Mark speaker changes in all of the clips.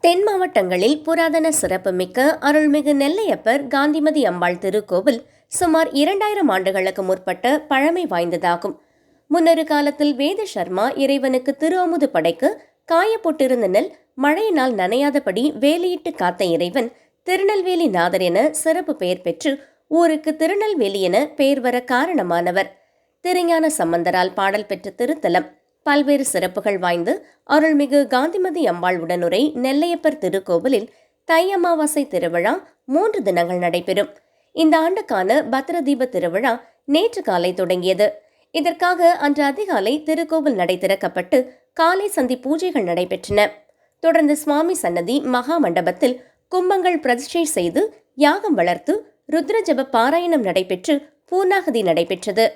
Speaker 1: தென் மாவட்டங்களில் புராதன சிறப்புமிக்க அருள்மிகு நெல்லையப்பர் காந்திமதி அம்பாள் திருக்கோவில் சுமார் 2000 ஆண்டுகளுக்கு முற்பட்ட பழமை வாய்ந்ததாகும். முன்னொரு காலத்தில் வேத சர்மா இறைவனுக்கு திரு அமுது படைக்க காயப்போட்டிருந்த நெல் மழையினால் நனையாதபடி வேலியிட்டு காத்த இறைவன் திருநெல்வேலி நாதர் என சிறப்பு பெயர் பெற்று ஊருக்கு திருநெல்வேலி என பெயர் வர காரணமானவர். திருஞான சம்பந்தரால் பாடல் பெற்ற திருத்தலம். பல்வேறு சிறப்புகள் வாய்ந்து அருள்மிகு காந்திமதி அம்பாள் உடனுரை நெல்லையப்பர் திருக்கோவிலில் தை அமாவாசை திருவிழா 3 தினங்கள் நடைபெறும். இந்த ஆண்டுக்கான பத்ரதீப திருவிழா நேற்று காலை தொடங்கியது. இதற்காக அன்று அதிகாலை திருக்கோவில் நடை திறக்கப்பட்டு காலை சந்தி பூஜைகள் நடைபெற்றன. தொடர்ந்து சுவாமி சன்னதி மகா மண்டபத்தில் கும்பங்கள் பிரதிஷ்டை செய்து யாகம் வளர்த்து ருத்ர ஜப பாராயணம் நடைபெற்று பூர்ணாகதி நடைபெற்றது.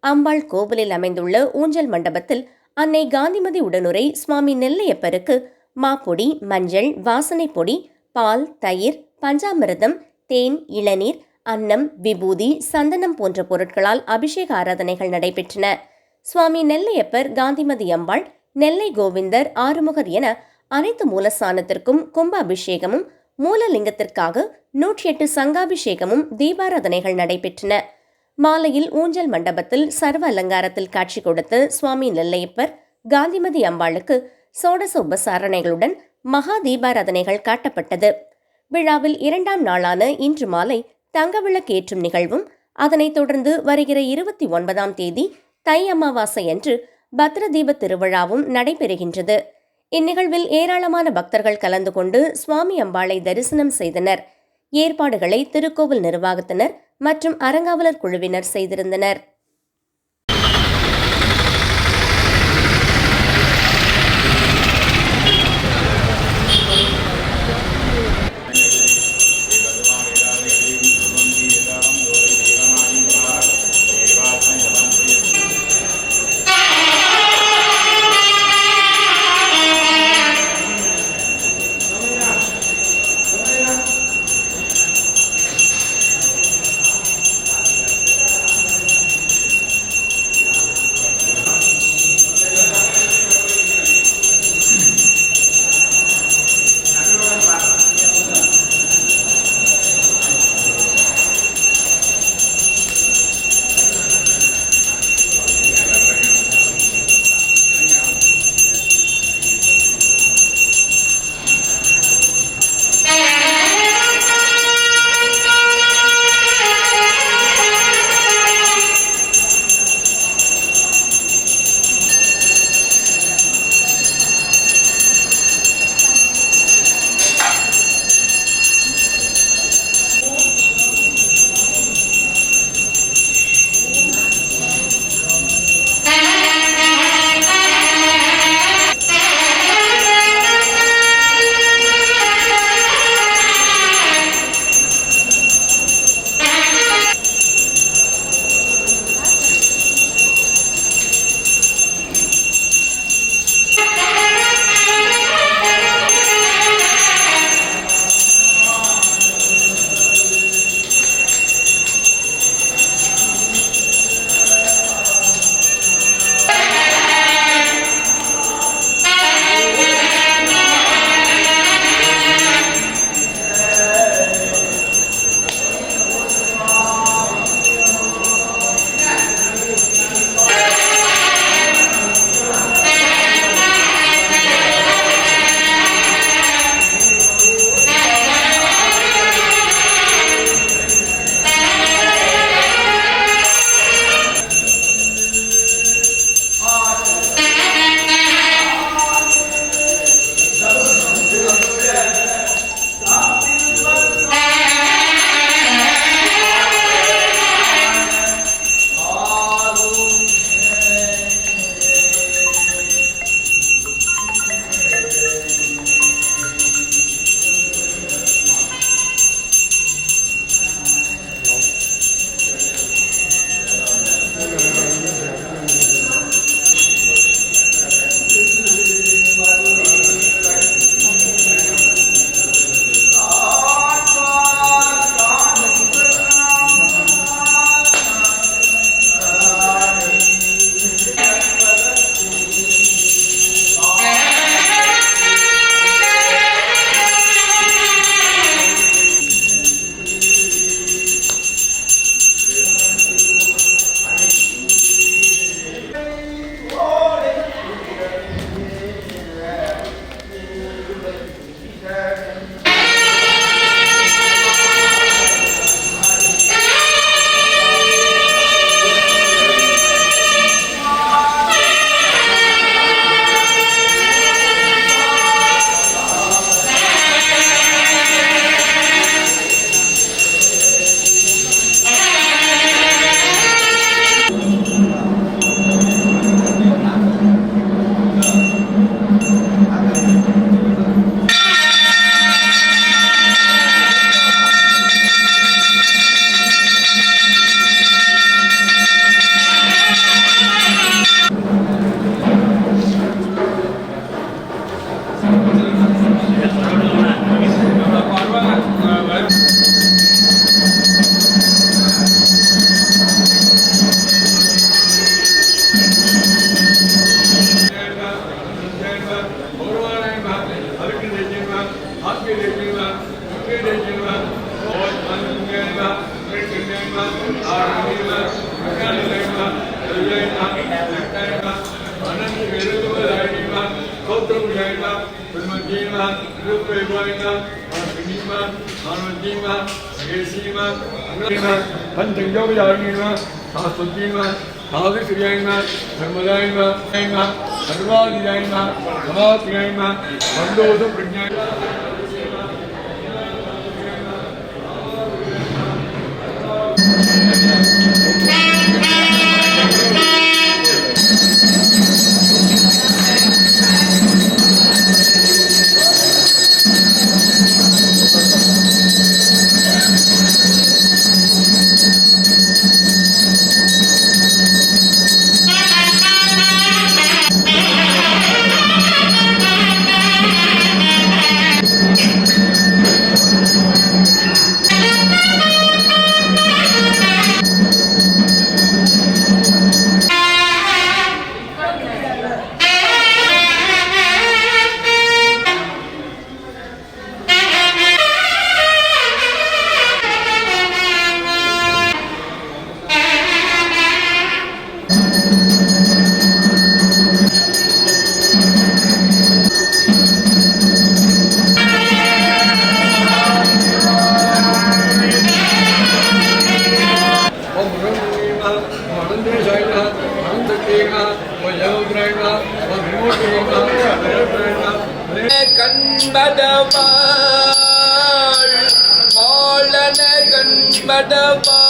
Speaker 1: அம்பாள் கோவிலில் அமைந்துள்ள ஊஞ்சல் மண்டபத்தில் அன்னை காந்திமதி உடனுரை சுவாமி நெல்லையப்பருக்கு மாப்பொடி, மஞ்சள், வாசனை பொடி, பால், தயிர், பஞ்சாமிர்தம், தேன், இளநீர், அன்னம், விபூதி, சந்தனம் போன்ற பொருட்களால் அபிஷேக ஆராதனைகள் நடைபெற்றன. சுவாமி நெல்லையப்பர், காந்திமதி அம்பாள், நெல்லை கோவிந்தர், ஆறுமுகர் என அனைத்து மூலஸ்தானத்திற்கும் கும்ப அபிஷேகமும் மூலலிங்கத்திற்காக 108 சங்காபிஷேகமும் தீபாராதனைகள் நடைபெற்றன. மாலையில் ஊஞ்சல் மண்டபத்தில் சர்வ அலங்காரத்தில் காட்சி கொடுத்த சுவாமி நெல்லையப்பர், காந்திமதி அம்பாளுக்கு சோடச உபசாரணைகளுடன் மகா தீபாராதனைகள் காட்டப்பட்டது. விழாவில் 2ஆம் நாளான இன்று மாலை தங்கவிளக்கு ஏற்றும் நிகழ்வும், அதனைத் தொடர்ந்து வருகிற 29ஆம் தேதி தை அமாவாசை அன்று பத்ரதீப திருவிழாவும் நடைபெறுகின்றது. இந்நிகழ்வில் ஏராளமான பக்தர்கள் கலந்து கொண்டு சுவாமி அம்பாளை தரிசனம் செய்தனர். ஏற்பாடுகளை திருக்கோவில் நிர்வாகத்தினர் மற்றும் அறங்காவலர் குழுவினர் செய்திருந்தனர்.
Speaker 2: கண்படவாள் மாலன கண்படவாள்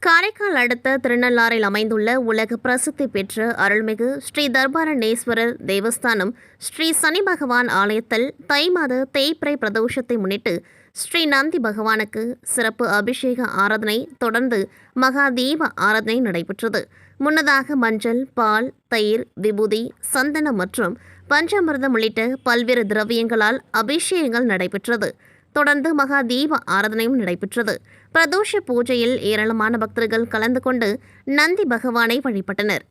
Speaker 1: காரைக்கால் அடுத்த திருநள்ளாறில் அமைந்துள்ள உலக பிரசித்தி பெற்ற அருள்மிகு ஸ்ரீ தர்பாரணேஸ்வரர் தேவஸ்தானம் ஸ்ரீ சனி பகவான் ஆலயத்தில் தை மாத தேய்பிறை பிரதோஷத்தை முன்னிட்டு ஸ்ரீ நந்தி பகவானுக்கு சிறப்பு அபிஷேக ஆராதனை தொடர்ந்து மகா தீப ஆராதனை நடைபெற்றது. முன்னதாக மஞ்சள், பால், தயிர், விபூதி, சந்தனம் மற்றும் பஞ்சாமிர்தம் உள்ளிட்ட பல்வேறு திரவியங்களால் அபிஷேகங்கள் நடைபெற்றது. தொடர்ந்து மகா தீப ஆராதனையும் நடைபெற்றது. பிரதோஷ பூஜையில் ஏராளமான பக்தர்கள் கலந்து கொண்டு நந்தி பகவானை வழிபட்டனர்.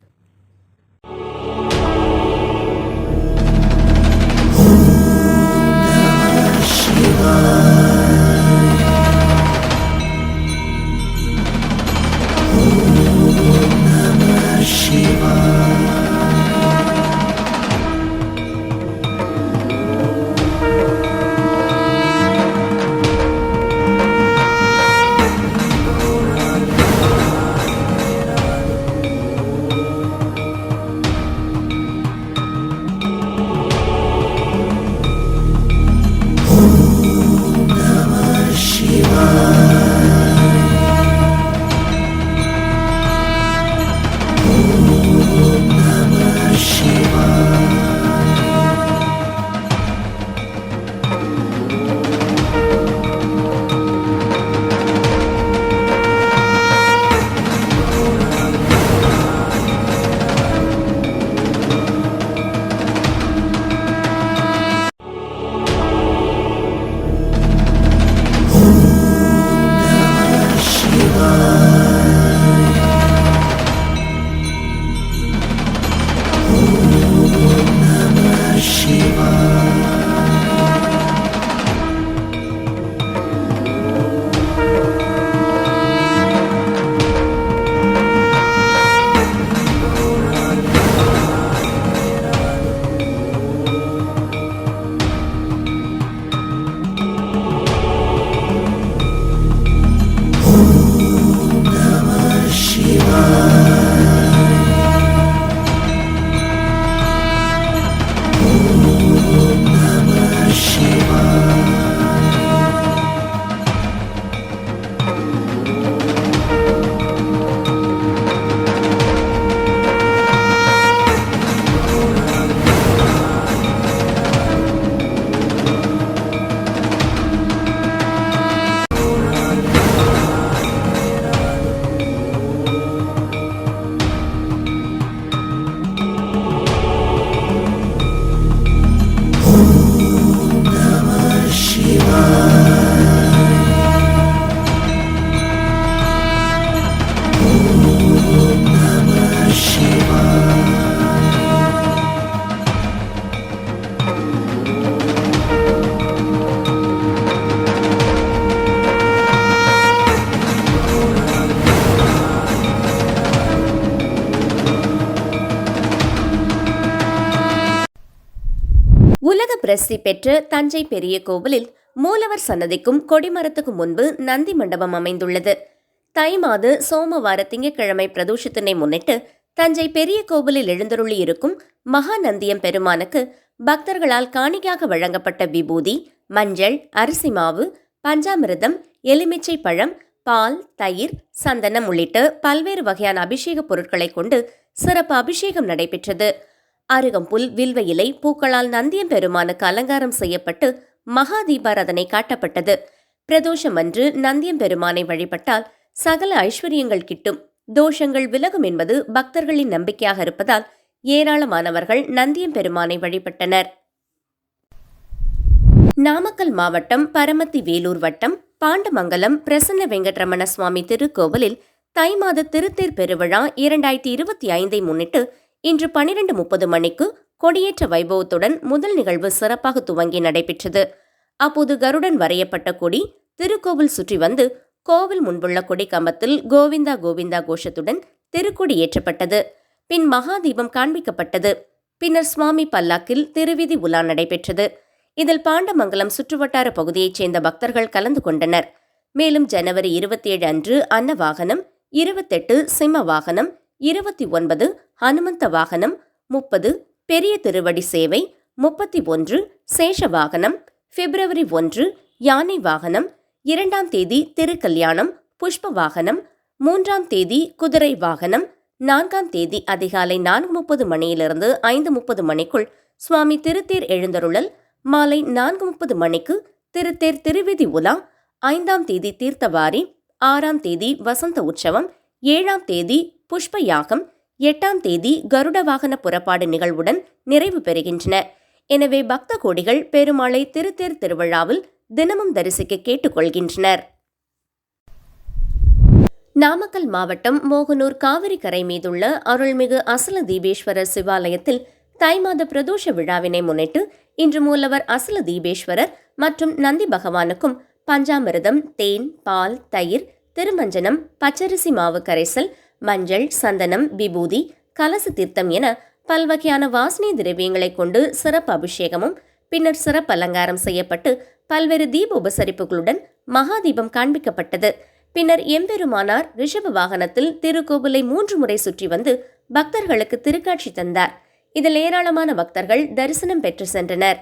Speaker 1: பிரசித்தி பெற்ற தஞ்சை பெரிய கோவிலில் மூலவர் சன்னதிக்கும் கொடிமரத்துக்கும் முன்பு நந்தி மண்டபம் அமைந்துள்ளது. தை மாத சோமவார திங்கட்கிழமை பிரதோஷத்தினை முன்னிட்டு தஞ்சை பெரிய கோவிலில் எழுந்தருளி இருக்கும் மகா நந்தியம் பெருமானுக்கு பக்தர்களால் காணிக்கையாக வழங்கப்பட்ட விபூதி, மஞ்சள், அரிசி மாவு, பஞ்சாமிர்தம், எலுமிச்சை பழம், பால், தயிர், சந்தனம் உள்ளிட்ட பல்வேறு வகையான அபிஷேக பொருட்களை கொண்டு சிறப்பு அபிஷேகம் நடைபெற்றது. அருகம்புல், வில்வ இலை, பூக்களால் நந்தியம் பெருமானுக்கு அலங்காரம் செய்யப்பட்டு மகா தீபாராதனை காட்டப்பட்டது. பிரதோஷம் அன்று நந்தியம் பெருமானை வழிபட்டால் சகல ஐஸ்வர்யங்கள் கிட்டும், தோஷங்கள் விலகும் என்பது பக்தர்களின் நம்பிக்கையாக இருப்பதால் ஏராளமானவர்கள் நந்தியம் பெருமானை வழிபட்டனர். நாமக்கல் மாவட்டம் பரமத்தி வேலூர் வட்டம் பாண்டமங்கலம் பிரசன்ன வெங்கட்ரமண சுவாமி திருக்கோவிலில் தை மாத திருத்தேர் பெருவிழா 2025 முன்னிட்டு இன்று 12:30 மணிக்கு கொடியேற்ற வைபவத்துடன் முதல் நிகழ்வு சிறப்பாக துவங்கி நடைபெற்றது. அப்போது கருடன் வரையப்பட்ட கொடி திருக்கோவில் சுற்றி வந்து கோவில் முன்புள்ள கொடி கம்பத்தில் கோவிந்தா கோவிந்தா கோஷத்துடன் திருக்கொடி ஏற்றப்பட்டது. பின் மகாதீபம் காண்பிக்கப்பட்டது. பின்னர் சுவாமி பல்லாக்கில் திருவிதி உலா நடைபெற்றது. இதில் பாண்டமங்கலம் சுற்றுவட்டார பகுதியைச் சேர்ந்த பக்தர்கள் கலந்து கொண்டனர். மேலும் ஜனவரி 27 அன்று அன்ன வாகனம், 28 சிம்ம வாகனம், 29 ஹனுமந்த வாகனம், 30 பெரிய திருவடி சேவை, 31 சேஷ வாகனம், பிப்ரவரி 1 யானை வாகனம், 2ஆம் தேதி திருக்கல்யாணம் புஷ்ப வாகனம், 3ஆம் தேதி குதிரை வாகனம், 4ஆம் தேதி அதிகாலை 4:30 மணியிலிருந்து 5:30 மணிக்குள் சுவாமி திருத்தேர் எழுந்தருளல், மாலை 4:30 மணிக்கு திருத்தேர் திருவிதி உலா, 5ஆம் தேதி தீர்த்தவாரி, 6ஆம் தேதி வசந்த உற்சவம், 7ஆம் தேதி புஷ்ப யாகம், 8ஆம் தேதி கருட வாகன புறப்பாடு நிகழ்வுடன் நிறைவு பெறுகின்றன. எனவே பக்த கோடிகள் பெருமாளை திருத்தேர் திருவிழாவில் தினமும் தரிசிக்க கேட்டுக்கொள்கின்றனர். நாமக்கல் மாவட்டம் மோகனூர் காவிரி கரை மீதுள்ள அருள்மிகு அசல தீபேஸ்வரர் சிவாலயத்தில் தை மாத பிரதோஷ விழாவினை முன்னிட்டு இன்று மூலவர் அசல தீபேஸ்வரர் மற்றும் நந்தி பகவானுக்கும் பஞ்சாமிர்தம், தேன், பால், தயிர், திருமஞ்சனம், பச்சரிசி மாவு கரைசல், மஞ்சள், சந்தனம், விபூதி, கலச தீர்த்தம் என பல்வகையான வாசனை திரவியங்களை கொண்டு சிறப்பு அபிஷேகமும் பின்னர் சிறப்பு அலங்காரம் செய்யப்பட்டு பல்வேறு தீப உபசரிப்புகளுடன் மகாதீபம் காண்பிக்கப்பட்டது. பின்னர் எம்பெருமானார் ரிஷப வாகனத்தில் திருக்கோவிலை 3 முறை சுற்றி வந்து பக்தர்களுக்கு திருக்காட்சி தந்தார். இதில் ஏராளமான பக்தர்கள் தரிசனம் பெற்று சென்றனர்.